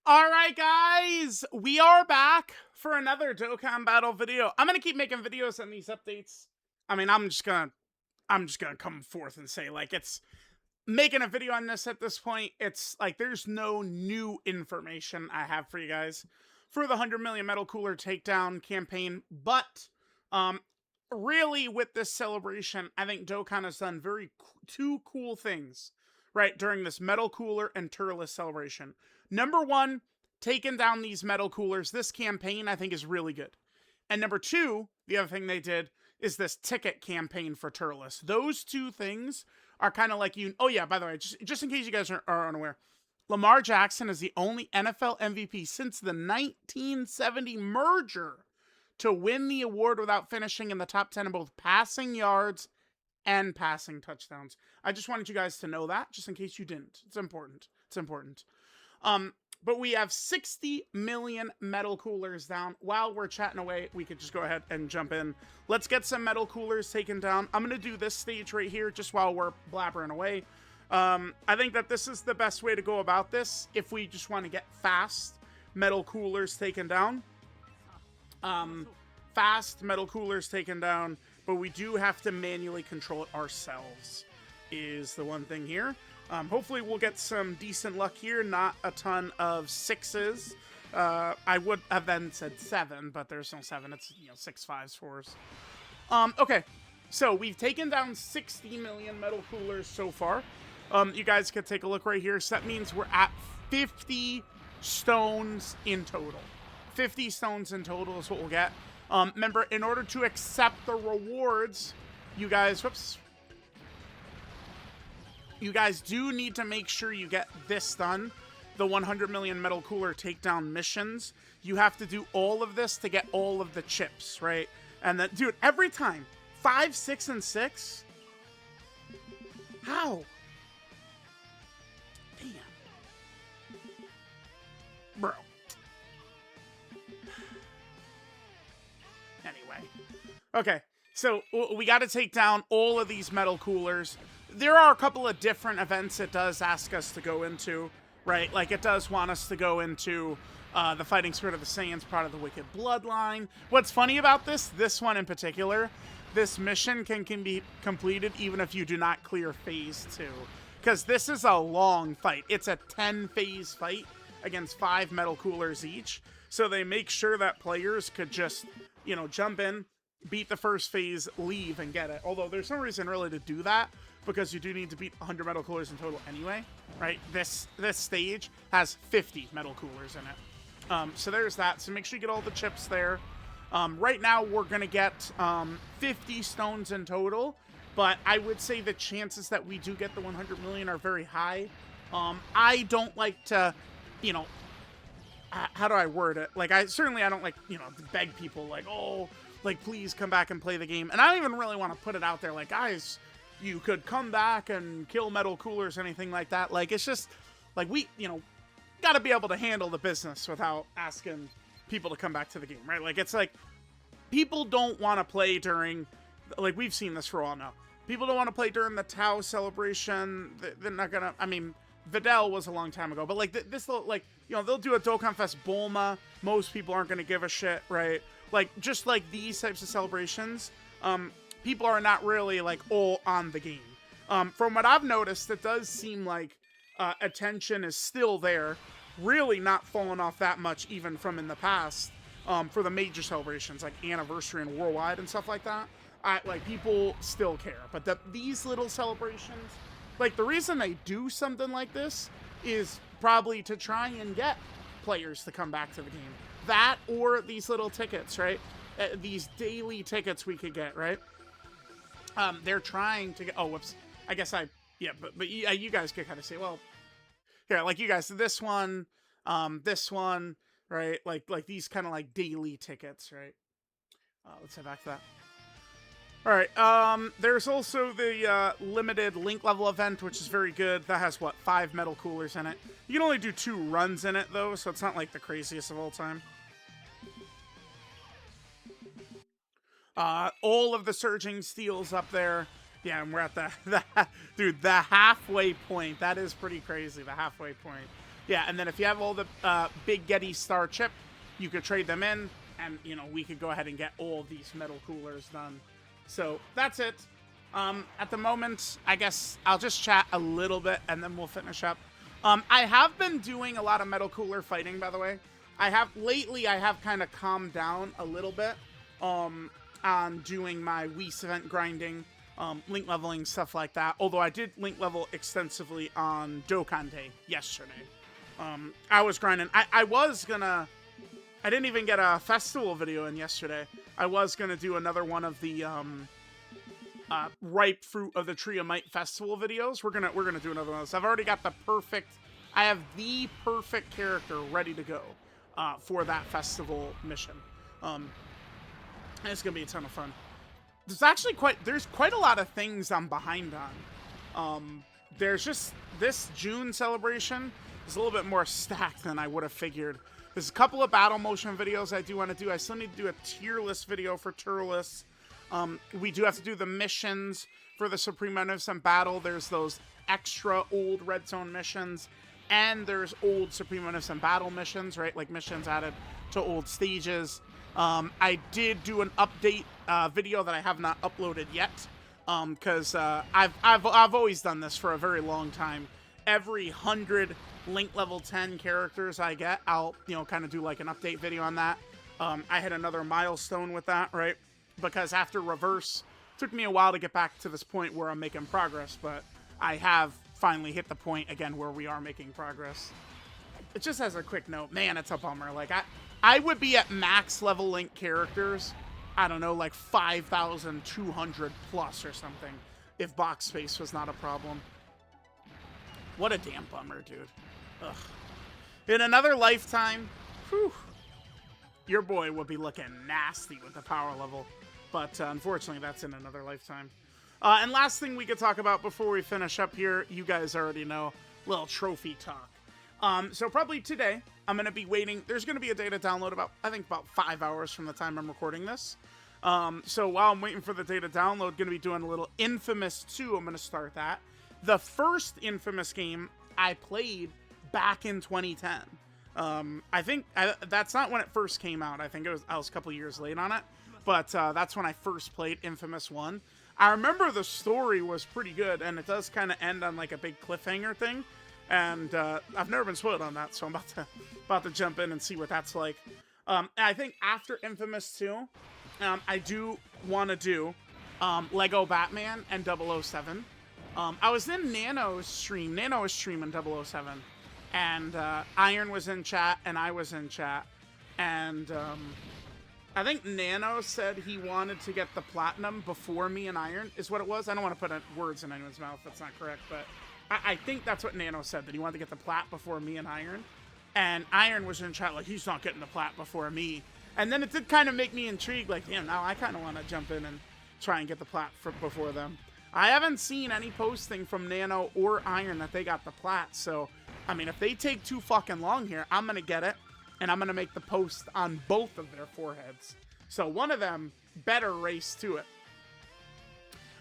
All right, guys, we are back for another Dokkan Battle video. I'm gonna keep making videos on these updates. I mean, I'm just gonna come forth and say, like, it's making a video on this at this point. It's like there's no new information I have for you guys for the 100 million Metal Cooler Takedown campaign, but um, really with this celebration, I think Dokkan has done two cool things right during this Metal Cooler and Turles celebration. Number one, taking down these metal coolers. This campaign, I think, is really good. And number two, the other thing they did is this ticket campaign for Turles. Those two things are kind of like you. Oh, yeah, by the way, just in case you guys are unaware, Lamar Jackson is the only NFL MVP since the 1970 merger to win the award without finishing in the top 10 in both passing yards and passing touchdowns. I just wanted you guys to know that, just in case you didn't. It's important. It's important. But we have 60 million metal coolers down. While we're chatting away, we could just go ahead and jump in. Let's get some metal coolers taken down. I'm going to do this stage right here just while we're blabbering away. I think that this is the best way to go about this if we just want to get fast metal coolers taken down. Fast metal coolers taken down, but we do have to manually control it ourselves, is the one thing here. Hopefully we'll get some decent luck here, not a ton of sixes. I would have then said 7, but there's no 7. It's, 6, 5s, 4s. Okay, so we've taken down 60 million metal coolers so far. You guys can take a look right here. So that means we're at 50 stones in total. 50 stones in total is what we'll get. Remember, in order to accept the rewards, you guys, you guys do need to make sure you get this done. The 100 million metal cooler takedown missions. You have to do all of this to get all of the chips, right? And then, dude, every time, 5, 6, and 6. How? Damn. Bro. Anyway. Okay, so we got to take down all of these metal coolers. There are a couple of different events it does ask us to go into, right? Like, it does want us to go into the Fighting Spirit of the Saiyans, part of the Wicked Bloodline. What's funny about this one in particular, this mission can be completed even if you do not clear Phase 2. Because this is a long fight. It's a 10-phase fight against 5 metal coolers each. So they make sure that players could just, jump in, beat the first phase, leave, and get it. Although there's no reason really to do that, because you do need to beat 100 metal coolers in total anyway, right? This stage has 50 metal coolers in it. So there's that. So make sure you get all the chips there. Right now, we're going to get 50 stones in total, but I would say the chances that we do get the 100 million are very high. I don't like to, how do I word it? Like, I don't like, beg people, like, oh, like, please come back and play the game. And I don't even really want to put it out there, like, guys, you could come back and kill metal coolers, anything like that. Like, it's just, like, we, got to be able to handle the business without asking people to come back to the game, right? Like, it's like, people don't want to play during, like, we've seen this for all now. People don't want to play during the Tau celebration. They're not gonna, I mean, Videl was a long time ago, but, like, this, like, they'll do a Dokkan Fest Bulma. Most people aren't going to give a shit, right? Like, just like these types of celebrations, people are not really, like, all on the game. From what I've noticed, it does seem like attention is still there, really not falling off that much even from in the past, for the major celebrations, like Anniversary and Worldwide and stuff like that. Like, people still care. But these little celebrations, like, the reason they do something like this is probably to try and get players to come back to the game. That or these little tickets, right? These daily tickets we could get, right? They're trying to get, oh, whoops. I guess but you guys could kind of say, well, here, like, you guys, this one, right? Like these kind of like daily tickets, right? Let's head back to that. All right, there's also the limited link level event, which is very good. That has, what, 5 metal coolers in it. You can only do 2 runs in it, though, so it's not like the craziest of all time. All of the surging steals up there. Yeah, and we're at the halfway point. That is pretty crazy, the halfway point. Yeah, and then if you have all the big Getty Star chip, you could trade them in, and, you know, we could go ahead and get all these metal coolers done. So that's it. At the moment, I guess I'll just chat a little bit, and then we'll finish up. I have been doing a lot of metal cooler fighting, by the way. Lately, I have kind of calmed down a little bit on doing my Whis event grinding, link leveling, stuff like that. Although I did link level extensively on Dokkan Day yesterday. I was grinding. I didn't even get a festival video in yesterday. I was gonna do another one of the ripe fruit of the Tree of Might festival videos. We're gonna do another one of those. I've already got I have the perfect character ready to go for that festival mission. It's gonna be a ton of fun. There's quite a lot of things I'm behind on. There's just this June celebration is a little bit more stacked than I would have figured. There's a couple of battle motion videos I do want to do. I still need to do a tier list video for Turles. We do have to do the missions for the Supreme Magnificent Battle. There's those extra old Red Zone missions, and there's old Supreme Magnificent Battle missions, right? Like missions added to old stages. I did do an update video that I have not uploaded yet, because I've always done this for a very long time. Every 100 Link level 10 characters I get, I'll, you know, kind of do like an update video on that. I hit another milestone with that, right? Because after Reverse, it took me a while to get back to this point where I'm making progress, but I have finally hit the point again where we are making progress. It just as a quick note, man, it's a bummer. Like, I would be at max level Link characters, I don't know, like 5,200 plus or something, if box space was not a problem. What a damn bummer, dude. Ugh. In another lifetime, whew, your boy would be looking nasty with the power level. But unfortunately, that's in another lifetime. And last thing we could talk about before we finish up here, you guys already know, little trophy talk. So probably today, I'm going to be waiting. There's going to be a data download I think about 5 hours from the time I'm recording this. So while I'm waiting for the data download, going to be doing a little Infamous 2. I'm going to start that. The first Infamous game I played back in 2010. I think that's not when it first came out. I think I was a couple years late on it. But that's when I first played Infamous 1. I remember the story was pretty good, and it does kind of end on like a big cliffhanger thing. And I've never been spoiled on that, so I'm about to jump in and see what that's like. I think after Infamous 2, I do want to do Lego Batman and 007. I was in Nano's stream. Nano was streaming 007. And Iron was in chat, and I was in chat. And I think Nano said he wanted to get the platinum before me and Iron, is what it was. I don't want to put words in anyone's mouth. That's not correct. But I think that's what Nano said, that he wanted to get the plat before me and Iron. And Iron was in chat like, he's not getting the plat before me. And then it did kind of make me intrigued. Like, damn, now I kind of want to jump in and try and get the plat before them. I haven't seen any posting from Nano or Iron that they got the plat. So, I mean, if they take too fucking long here, I'm going to get it. And I'm going to make the post on both of their foreheads. So one of them better race to it.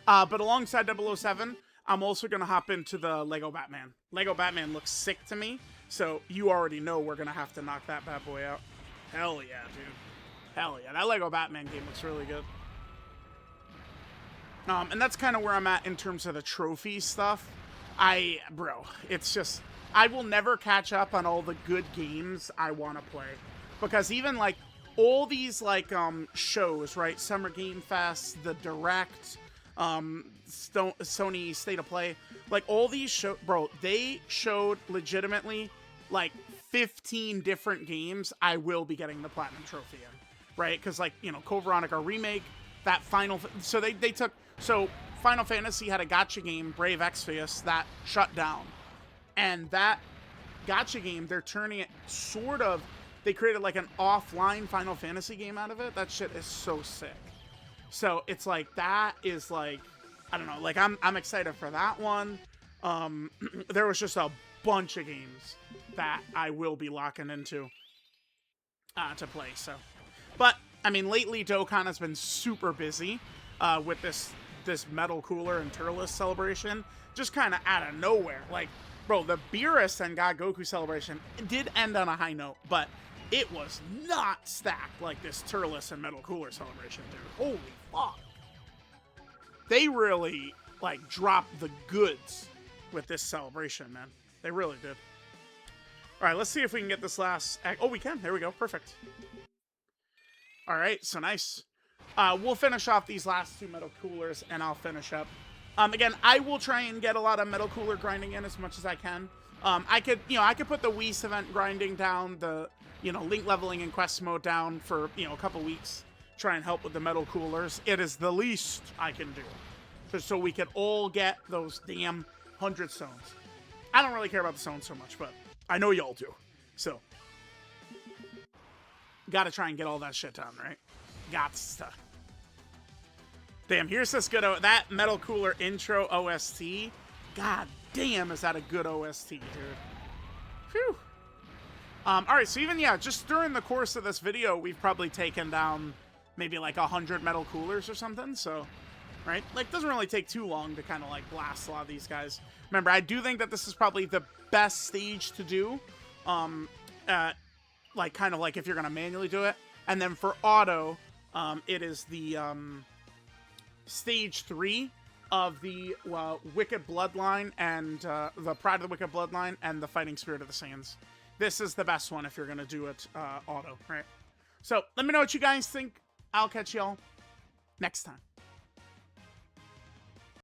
But alongside 007, I'm also going to hop into the Lego Batman. Lego Batman looks sick to me. So you already know we're going to have to knock that bad boy out. Hell yeah, dude. Hell yeah. That Lego Batman game looks really good. And that's kind of where I'm at in terms of the trophy stuff. Bro, it's just, I will never catch up on all the good games I want to play. Because even, like, all these, like, shows, right? Summer Game Fest, the Direct, Sony State of Play. Like, all these shows, bro, they showed legitimately, like, 15 different games I will be getting the Platinum Trophy in. Right? Because, like, you know, Code Veronica Remake, that Final... So they took... So, Final Fantasy had a gacha game, Brave Exvius, that shut down. And that gacha game, they're turning it sort of... They created, like, an offline Final Fantasy game out of it. That shit is so sick. So, it's like, that is, like... I don't know. Like, I'm excited for that one. There was just a bunch of games that I will be locking into to play, so... But, I mean, lately, Dokkan has been super busy with this metal cooler and Turles celebration. Just kind of out of nowhere. Like, Bro, the Beerus and God Goku celebration did end on a high note, but it was not stacked like this Turles and Metal Cooler celebration, dude. Holy fuck. They really, like, dropped the goods with this celebration, man. They really did. All right, let's see if we can get this last... Oh, we can. There we go. Perfect. All right, so nice. We'll finish off these last 2 Metal Coolers, and I'll finish up. Again, I will try and get a lot of Metal Cooler grinding in as much as I can. I could put the Whis event grinding down, the, link leveling in quest mode down for, a couple weeks. Try and help with the Metal Coolers. It is the least I can do. Just so we can all get those damn 100 stones. I don't really care about the stones so much, but I know y'all do. So, gotta try and get all that shit done, right? Gots to. Damn, here's this good... that Metal Cooler intro OST. God damn, is that a good OST, dude. Phew. Alright, so even, just during the course of this video, we've probably taken down maybe like 100 Metal Coolers or something, so... Right? Like, doesn't really take too long to kind of, like, blast a lot of these guys. Remember, I do think that this is probably the best stage to do. Like, kind of like if you're going to manually do it. And then for auto, it is the, stage 3 of the, Wicked Bloodline and, the Pride of the Wicked Bloodline and the Fighting Spirit of the Saiyans. This is the best one if you're going to do it, auto, right? So, let me know what you guys think. I'll catch y'all next time.